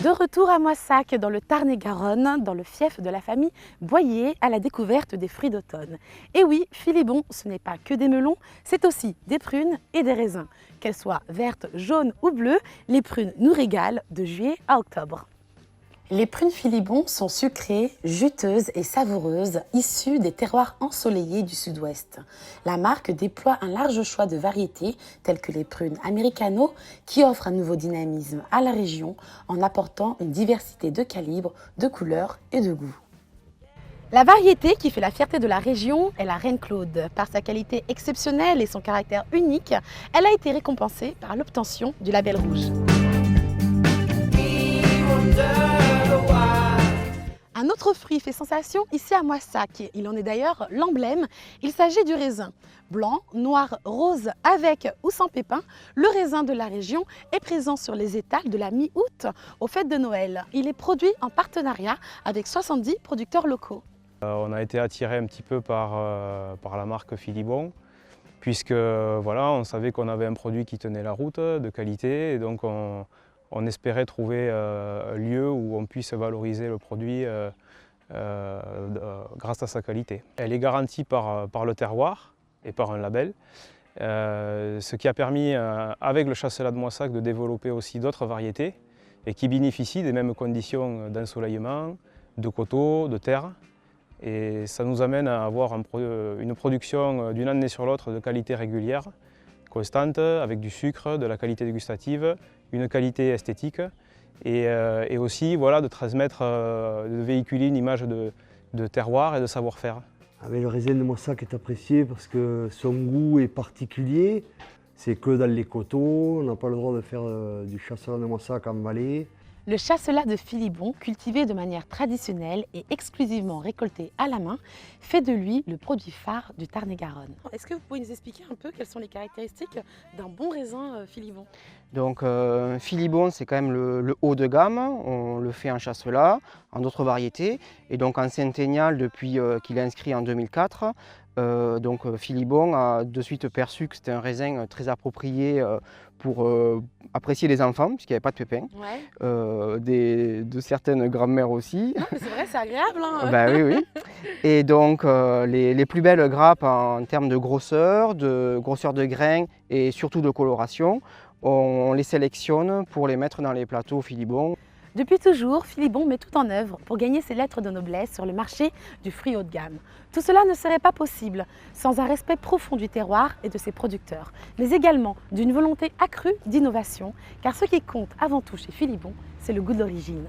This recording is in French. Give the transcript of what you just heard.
De retour à Moissac, dans le Tarn-et-Garonne, dans le fief de la famille Boyer, à la découverte des fruits d'automne. Et oui, Philibon, ce n'est pas que des melons, c'est aussi des prunes et des raisins. Qu'elles soient vertes, jaunes ou bleues, les prunes nous régalent de juillet à octobre. Les prunes Philibon sont sucrées, juteuses et savoureuses, issues des terroirs ensoleillés du sud-ouest. La marque déploie un large choix de variétés, telles que les prunes americano, qui offrent un nouveau dynamisme à la région en apportant une diversité de calibres, de couleurs et de goûts. La variété qui fait la fierté de la région est la Reine Claude. Par sa qualité exceptionnelle et son caractère unique, elle a été récompensée par l'obtention du label rouge. Un autre fruit fait sensation ici à Moissac. Il en est d'ailleurs l'emblème. Il s'agit du raisin. Blanc, noir, rose, avec ou sans pépins, le raisin de la région est présent sur les étals de la mi-août aux fêtes de Noël. Il est produit en partenariat avec 70 producteurs locaux. On a été attiré un petit peu par la marque Philibon, puisque voilà, on savait qu'on avait un produit qui tenait la route, de qualité, et donc on espérait trouver un lieu où on puisse valoriser le produit grâce à sa qualité. Elle est garantie par le terroir et par un label, ce qui a permis, avec le chasselas de Moissac, de développer aussi d'autres variétés et qui bénéficient des mêmes conditions d'ensoleillement, de coteaux, de terre. Et ça nous amène à avoir une production d'une année sur l'autre de qualité régulière, constante, avec du sucre, de la qualité dégustative, une qualité esthétique et aussi voilà, de transmettre, de véhiculer une image de terroir et de savoir-faire. Le raisin de Moissac est apprécié parce que son goût est particulier. C'est que dans les coteaux, on n'a pas le droit de faire du chasselas de Moissac en vallée. Le chasselas de Philibon, cultivé de manière traditionnelle et exclusivement récolté à la main, fait de lui le produit phare du Tarn-et-Garonne. Est-ce que vous pouvez nous expliquer un peu quelles sont les caractéristiques d'un bon raisin Philibon? Donc Philibon, c'est quand même le haut de gamme, on le fait en chasselas, en d'autres variétés. Et donc en centennial depuis qu'il est inscrit en 2004, Philibon a de suite perçu que c'était un raisin très approprié pour apprécier les enfants, puisqu'il n'y avait pas de pépins, de certaines grand-mères aussi. Non, mais c'est vrai, c'est agréable. Hein. Ben, oui, oui. Et donc les plus belles grappes en termes de grosseur de grains et surtout de coloration, on les sélectionne pour les mettre dans les plateaux Philibon. Depuis toujours, Philibon met tout en œuvre pour gagner ses lettres de noblesse sur le marché du fruit haut de gamme. Tout cela ne serait pas possible sans un respect profond du terroir et de ses producteurs, mais également d'une volonté accrue d'innovation, car ce qui compte avant tout chez Philibon, c'est le goût de l'origine.